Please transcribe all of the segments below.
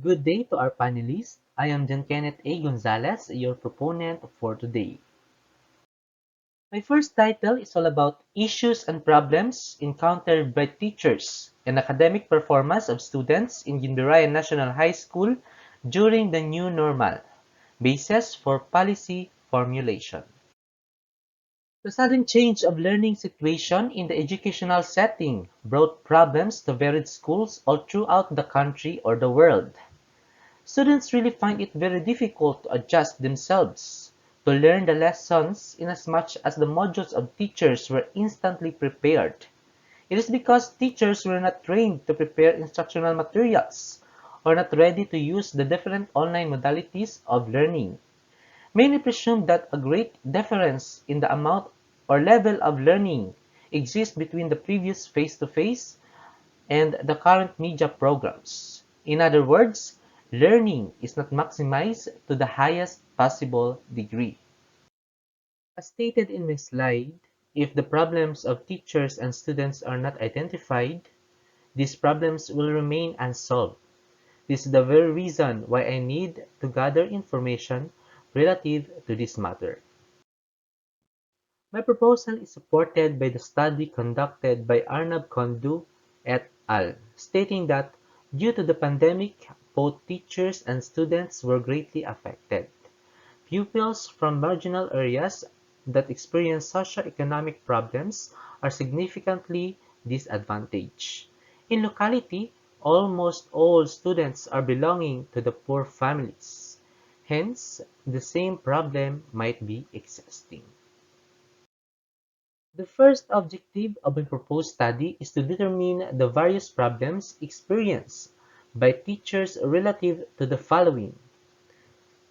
Good day to our panelists. I am Kenneth Gonzales, your proponent for today. My first title is all about issues and problems encountered by teachers and academic performance of students in Gindurayan National High School during the new normal. Basis for policy formulation. The sudden change of learning situation in the educational setting brought problems to varied schools all throughout the country or the world. Students really find it very difficult to adjust themselves to learn the lessons inasmuch as the modules of teachers were instantly prepared. It is because teachers were not trained to prepare instructional materials or not ready to use the different online modalities of learning. Many presume that a great difference in the amount or level of learning exists between the previous face-to-face and the current media programs. In other words, learning is not maximized to the highest possible degree. As stated in my slide, if the problems of teachers and students are not identified, these problems will remain unsolved. This is the very reason why I need to gather information relative to this matter. My proposal is supported by the study conducted by Arnab Kondhu et al., stating that due to the pandemic, both teachers and students were greatly affected. Pupils from marginal areas that experience socioeconomic problems are significantly disadvantaged. In locality, almost all students are belonging to the poor families. Hence, the same problem might be existing. The first objective of a proposed study is to determine the various problems experienced by teachers relative to the following: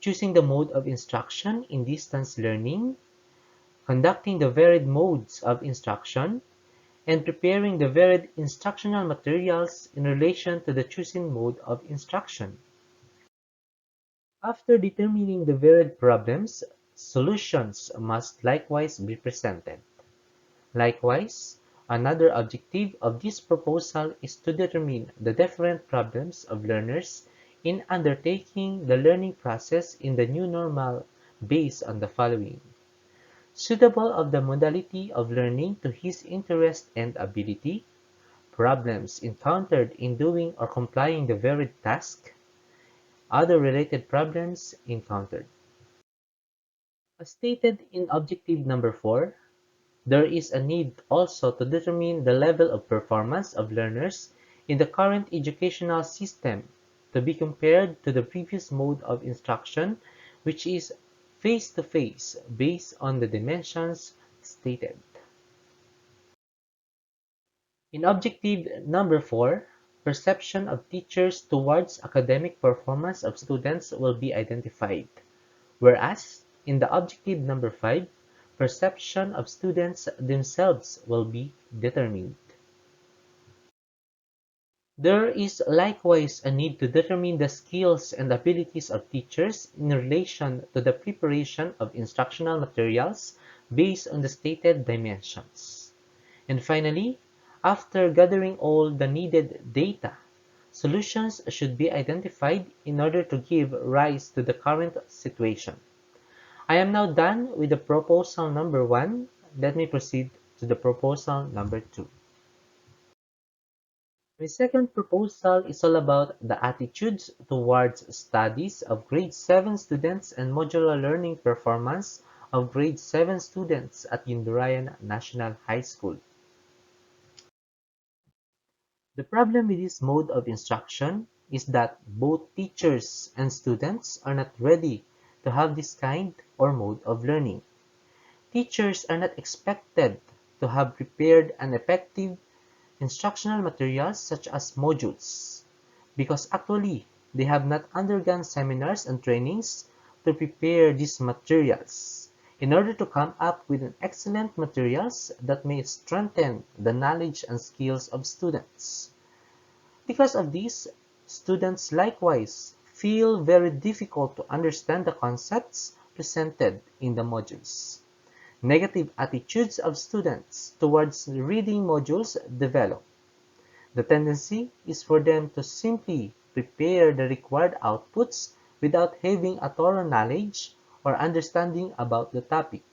choosing the mode of instruction in distance learning, conducting the varied modes of instruction, and preparing the varied instructional materials in relation to the chosen mode of instruction. After determining the varied problems, solutions must likewise be presented. Likewise, another objective of this proposal is to determine the different problems of learners in undertaking the learning process in the new normal based on the following: suitable of the modality of learning to his interest and ability, problems encountered in doing or complying the varied task, other related problems encountered. As stated in objective number 4, there is a need also to determine the level of performance of learners in the current educational system to be compared to the previous mode of instruction, which is face-to-face based on the dimensions stated. In objective number 4, perception of teachers towards academic performance of students will be identified, whereas in the objective number 5, perception of students themselves will be determined. There is likewise a need to determine the skills and abilities of teachers in relation to the preparation of instructional materials based on the stated dimensions. And finally, after gathering all the needed data, solutions should be identified in order to give rise to the current situation. I am now done with the proposal number 1. Let me proceed to the proposal number 2. My second proposal is all about the attitudes towards studies of grade 7 students and modular learning performance of grade 7 students at Gindurayan National High School. The problem with this mode of instruction is that both teachers and students are not ready to have this kind or mode of learning. Teachers are not expected to have prepared an effective instructional materials such as modules, because actually they have not undergone seminars and trainings to prepare these materials in order to come up with an excellent materials that may strengthen the knowledge and skills of students. Because of this, students likewise feel very difficult to understand the concepts presented in the modules. Negative attitudes of students towards reading modules develop. The tendency is for them to simply prepare the required outputs without having a thorough knowledge or understanding about the topic.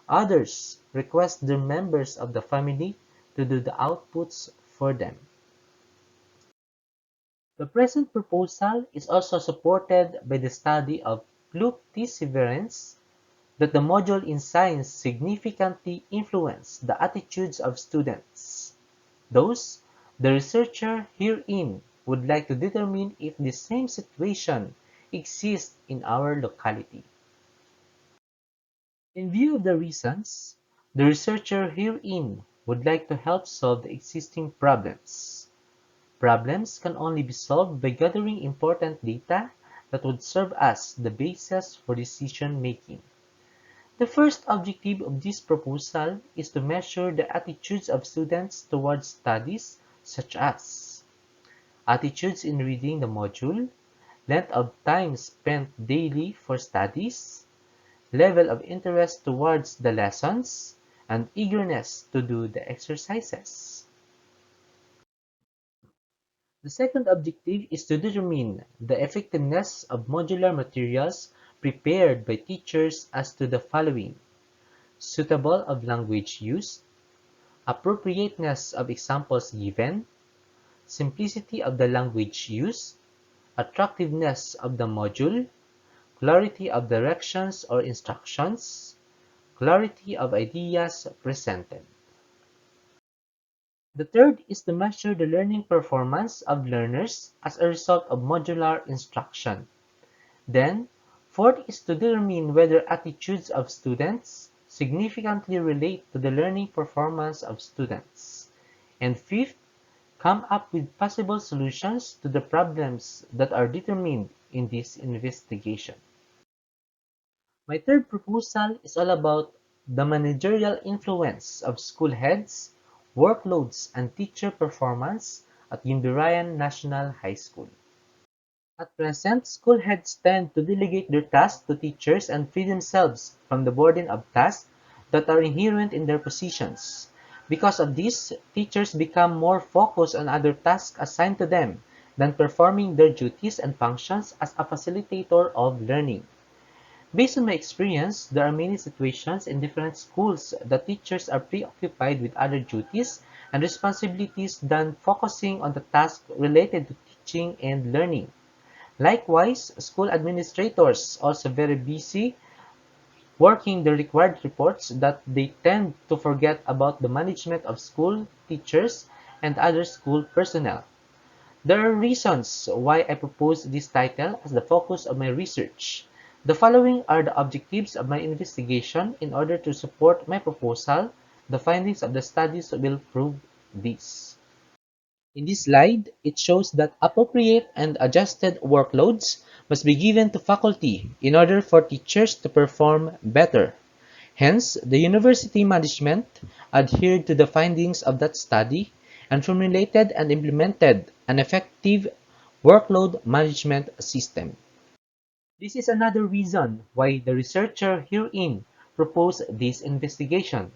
Others request the members of the family to do the outputs for them. The present proposal is also supported by the study of perseverance that the module in science significantly influenced the attitudes of students. Thus, the researcher herein would like to determine if the same situation exists in our locality. In view of the reasons, the researcher herein would like to help solve the existing problems. Problems can only be solved by gathering important data that would serve as the basis for decision making. The first objective of this proposal is to measure the attitudes of students towards studies such as attitudes in reading the module, length of time spent daily for studies, level of interest towards the lessons, and eagerness to do the exercises. The second objective is to determine the effectiveness of modular materials prepared by teachers as to the following: suitable of language used, appropriateness of examples given, simplicity of the language used, attractiveness of the module, clarity of directions or instructions, clarity of ideas presented. The third is to measure the learning performance of learners as a result of modular instruction. Then, fourth is to determine whether attitudes of students significantly relate to the learning performance of students. And fifth, come up with possible solutions to the problems that are determined in this investigation. My third proposal is all about the managerial influence of school heads, workloads, and teacher performance at Yumbirayan National High School. At present, school heads tend to delegate their tasks to teachers and free themselves from the burden of tasks that are inherent in their positions. Because of this, teachers become more focused on other tasks assigned to them than performing their duties and functions as a facilitator of learning. Based on my experience, there are many situations in different schools that teachers are preoccupied with other duties and responsibilities than focusing on the tasks related to teaching and learning. Likewise, school administrators also very busy working the required reports that they tend to forget about the management of school teachers and other school personnel. There are reasons why I propose this title as the focus of my research. The following are the objectives of my investigation in order to support my proposal. The findings of the studies will prove this. In this slide, it shows that appropriate and adjusted workloads must be given to faculty in order for teachers to perform better. Hence, the university management adhered to the findings of that study and formulated and implemented an effective workload management system. This is another reason why the researcher herein proposed this investigation.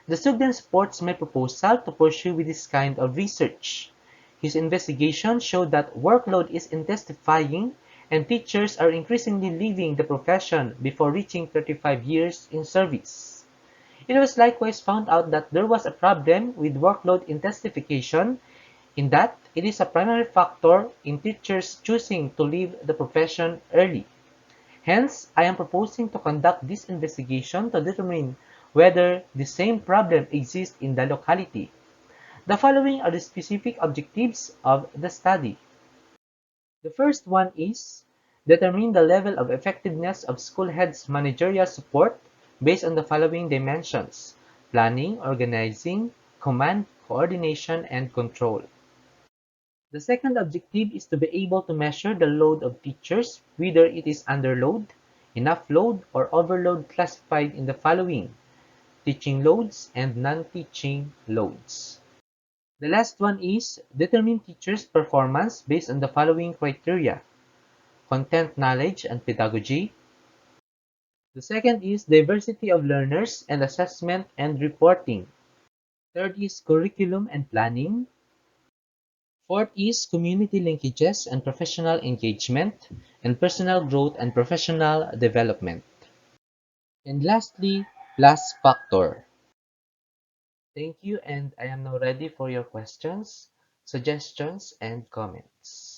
The student supports my proposal to pursue with this kind of research. His investigation showed that workload is intensifying and teachers are increasingly leaving the profession before reaching 35 years in service. It was likewise found out that there was a problem with workload intensification in that it is a primary factor in teachers choosing to leave the profession early. Hence, I am proposing to conduct this investigation to determine whether the same problem exists in the locality. The following are the specific objectives of the study. The first one is determine the level of effectiveness of school heads' managerial support based on the following dimensions: planning, organizing, command, coordination, and control. The second objective is to be able to measure the load of teachers, whether it is underload, enough load, or overload classified in the following: teaching loads and non-teaching loads. The last one is determine teachers' performance based on the following criteria: content knowledge and pedagogy. The second is diversity of learners and assessment and reporting. Third is curriculum and planning. Fourth is community linkages and professional engagement, and personal growth and professional development. And lastly, plus factor. Thank you, and I am now ready for your questions, suggestions, and comments.